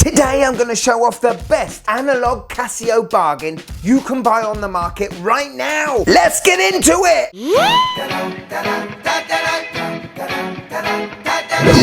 Today I'm going to show off the best Analogue Casio bargain you can buy on the market right now. Let's get into it!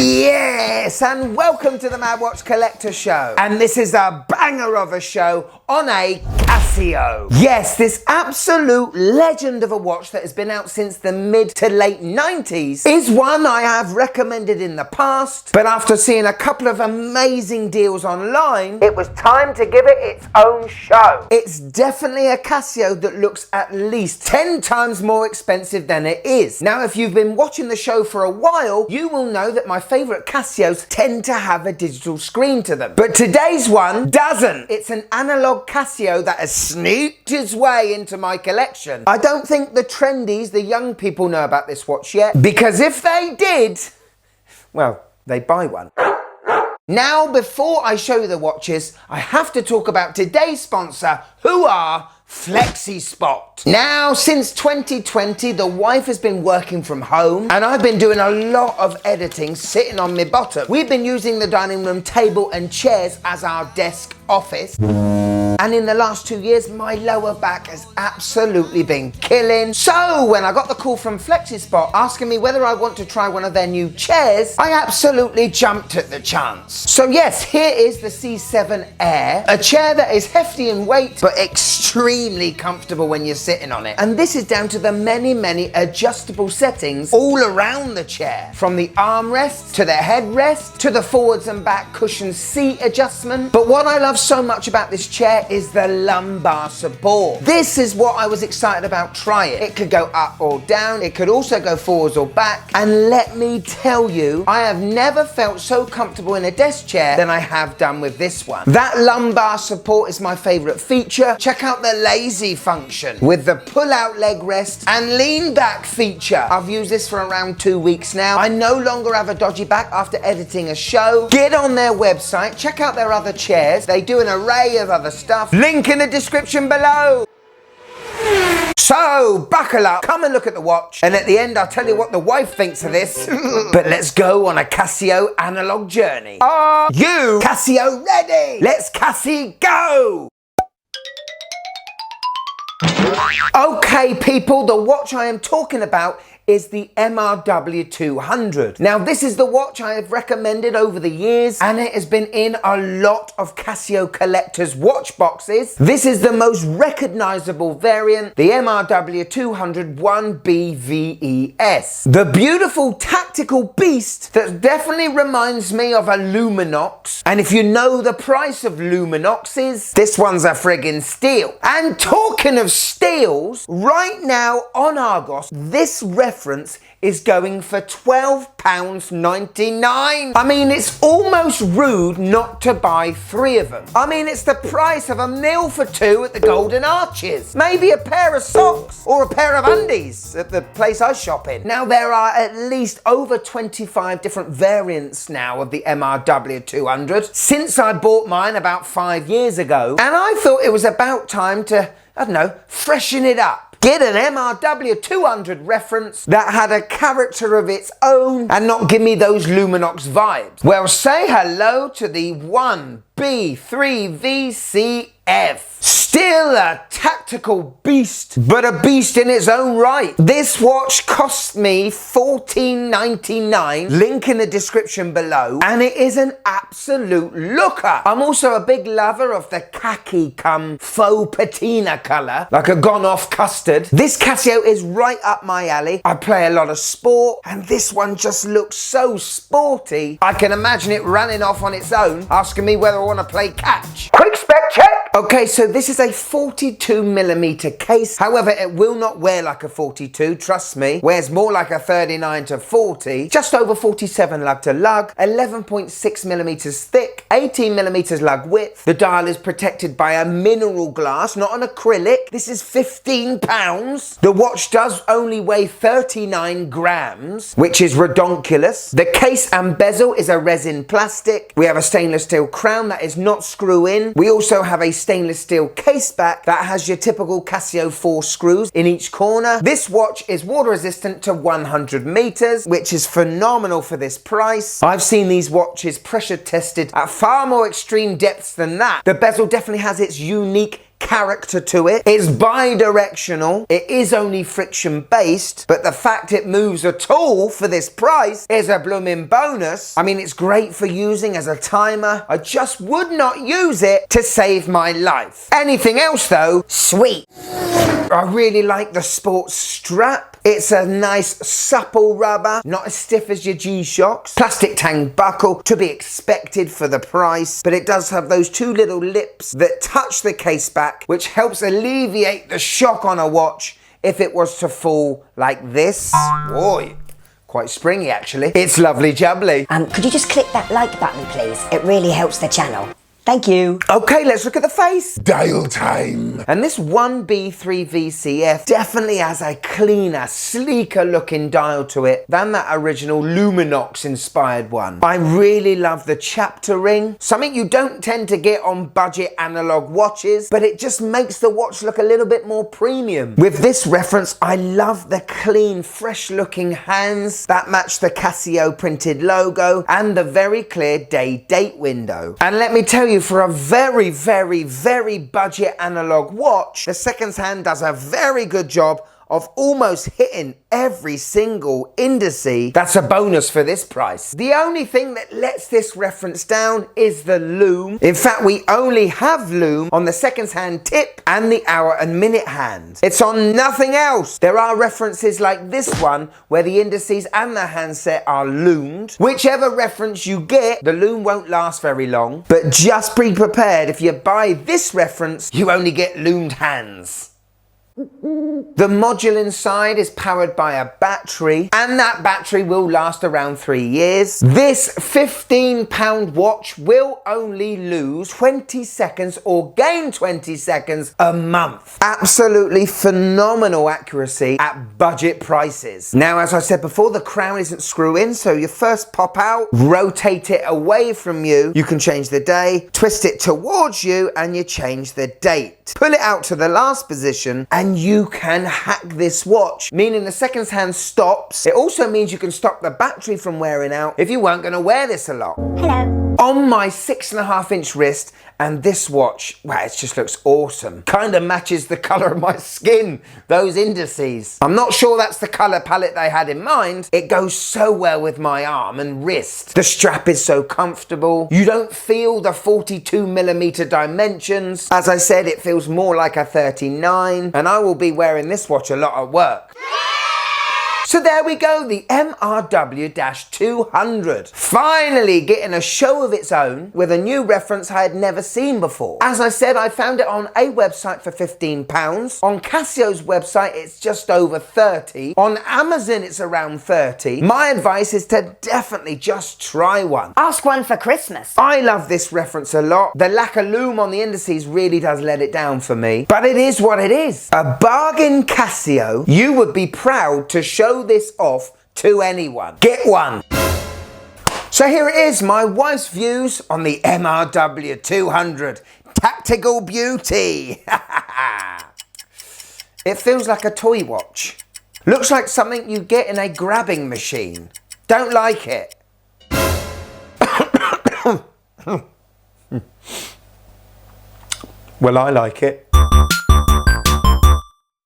Yes, and welcome to the Mad Watch Collector Show. And this is a banger of a show on a Casio. Yes, this absolute legend of a watch that has been out since the mid to late 90s is one I have recommended in the past, but after seeing a couple of amazing deals online, it was time to give it its own show. It's definitely a Casio that looks at least 10 times more expensive than it is. Now, if you've been watching the show for a while, you will know that my favorite Casios tend to have a digital screen to them. But today's one doesn't. It's an Analogue Casio that has sneaked its way into my collection. I don't think the trendies, the young people, know about this watch yet, because if they did, well, they'd buy one. Now, before I show you the watches, I have to talk about today's sponsor, who are FlexiSpot. Now, since 2020, the wife has been working from home and I've been doing a lot of editing sitting on my bottom. We've been using the dining room table and chairs as our desk office. And in the last 2 years, my lower back has absolutely been killing. So when I got the call from FlexiSpot asking me whether I want to try one of their new chairs, I absolutely jumped at the chance. So yes, here is the C7 Air, a chair that is hefty in weight, but extremely comfortable when you're sitting on it. And this is down to the many adjustable settings all around the chair, from the armrest to the headrest to the forwards and back cushion seat adjustment. But what I love so much about this chair is the lumbar support. This is what I was excited about trying. It could go up or down. It could also go forwards or back. And let me tell you, I have never felt so comfortable in a desk chair than I have done with this one. That lumbar support is my favorite feature. Check out the lazy function with the pull-out leg rest and lean back feature. I've used this for around 2 weeks now. I no longer have a dodgy back after editing a show. Get on their website, check out their other chairs. They do an array of other stuff. Link in the description below. So, buckle up, come and look at the watch, and at the end I'll tell you what the wife thinks of this. But let's go on a Casio analog journey. Are you Casio ready? Let's Cassie go! Okay people, the watch I am talking about is the MRW 200. Now this is the watch I have recommended over the years and it has been in a lot of Casio collectors watch boxes. This is the most recognizable variant, the MRW 200 1BVES. The beautiful tactical beast that definitely reminds me of a Luminox. And if you know the price of Luminoxes, this one's a friggin' steal. And talking of steals, right now on Argos, this reference is going for £12.99. I mean, it's almost rude not to buy 3 of them. I mean, it's the price of a meal for 2 at the Golden Arches. Maybe a pair of socks or a pair of undies at the place I shop in. Now, there are at least over 25 different variants now of the MRW 200 since I bought mine about 5 years ago. And I thought it was about time to, I don't know, freshen it up. Get an MRW 200 reference that had a character of its own and not give me those Luminox vibes. Well, say hello to the 1B3VCF. Still a tactical beast, but a beast in its own right. This watch cost me $14.99, link in the description below, and it is an absolute looker. I'm also a big lover of the khaki come faux patina colour, like a gone off custard. This Casio is right up my alley. I play a lot of sport, and this one just looks so sporty. I can imagine it running off on its own, asking me whether I want to play catch. Quick spec check! Okay, so this is a 42mm case. However, it will not wear like a 42, trust me. Wears more like a 39 to 40. Just over 47 lug to lug, 11.6mm thick, 18mm lug width. The dial is protected by a mineral glass, not an acrylic. This is £15. The watch does only weigh 39 grams, which is redonkulous. The case and bezel is a resin plastic. We have a stainless steel crown that is not screw in. We also have a stainless steel case back that has your typical Casio 4 screws in each corner. This watch is water resistant to 100 meters, which is phenomenal for this price. I've seen these watches pressure tested at far more extreme depths than that. The bezel definitely has its unique character to it. It's bi-directional. It is only friction based, but the fact it moves at all for this price is a blooming bonus. I mean, it's great for using as a timer. I just would not use it to save my life. Anything else though, sweet. I really like the sports strap. It's a nice supple rubber, not as stiff as your G-Shocks. Plastic tang buckle, to be expected for the price, but it does have those two little lips that touch the case back, which helps alleviate the shock on a watch if it was to fall like this. Boy, quite springy actually. It's lovely jubbly. Could you just click that like button, please? It really helps the channel. Thank you. Okay, let's look at the face. Dial time. And this 1B3 VCF definitely has a cleaner, sleeker looking dial to it than that original Luminox inspired one. I really love the chapter ring, something you don't tend to get on budget analog watches, but it just makes the watch look a little bit more premium. With this reference, I love the clean, fresh looking hands that match the Casio printed logo and the very clear day date window. And let me tell you, for a very, very, very budget analog watch, the seconds hand does a very good job of almost hitting every single indice. That's a bonus for this price. The only thing that lets this reference down is the lume. In fact, we only have lume on the seconds hand tip and the hour and minute hand. It's on nothing else. There are references like this one where the indices and the handset are lumed. Whichever reference you get, the lume won't last very long, but just be prepared. If you buy this reference, you only get lumed hands. The module inside is powered by a battery, and that battery will last around 3 years. This £15 watch will only lose 20 seconds or gain 20 seconds a month. Absolutely phenomenal accuracy at budget prices. Now, as I said before, the crown isn't screw in, so you first pop out, rotate it away from you. You can change the day, twist it towards you, and you change the date. Pull it out to the last position, and you can hack this watch, meaning the seconds hand stops. It also means you can stop the battery from wearing out if you weren't going to wear this a lot. Hello. On my 6.5-inch wrist, and this watch, wow, it just looks awesome. Kind of matches the colour of my skin, those indices. I'm not sure that's the colour palette they had in mind. It goes so well with my arm and wrist. The strap is so comfortable. You don't feel the 42mm dimensions. As I said, it feels more like a 39, and I will be wearing this watch a lot at work. So there we go, the MRW-200. Finally getting a show of its own with a new reference I had never seen before. As I said, I found it on a website for £15. On Casio's website, it's just over 30. On Amazon, it's around 30. My advice is to definitely just try one. Ask one for Christmas. I love this reference a lot. The lack of lume on the indices really does let it down for me. But it is what it is. A bargain Casio. You would be proud to show this off to anyone. Get one. So here it is, my wife's views on the MRW-200. Tactical beauty. It feels like a toy watch. Looks like something you get in a grabbing machine. Don't like it. Well, I like it.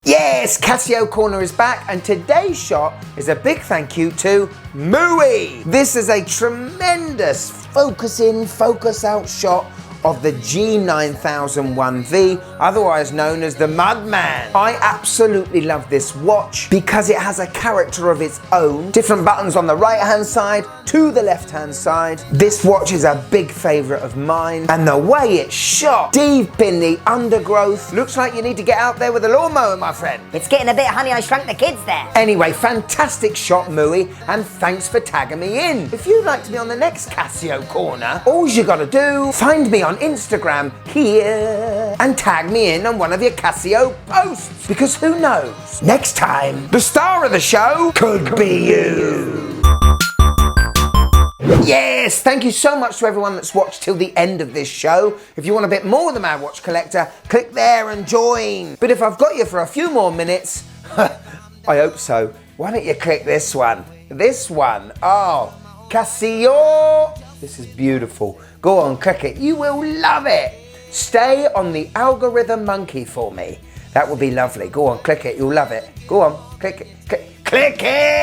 Yes, Casio Corner is back, and today's shot is a big thank you to Mooey. This is a tremendous focus in, focus out shot of the G9001V, otherwise known as the Mudman. I absolutely love this watch because it has a character of its own. Different buttons on the right hand side to the left hand side. This watch is a big favourite of mine, and the way it's shot deep in the undergrowth, looks like you need to get out there with a lawnmower, my friend. It's getting a bit Honey, I Shrunk the Kids there. Anyway, fantastic shot, Mooey, and thanks for tagging me in. If you'd like to be on the next Casio Corner, all you gotta do, find me on Instagram here and tag me in on one of your Casio posts, because who knows, next time the star of the show could be you. Yes, thank you so much to everyone that's watched till the end of this show. If you want a bit more of the Mad Watch Collector, click there and join. But if I've got you for a few more minutes, I hope so, why don't you click this one? This one, oh, Casio. This is beautiful. Go on, click it. You will love it. Stay on the algorithm monkey for me. That would be lovely. Go on, click it. You'll love it. Go on, click it. Click it.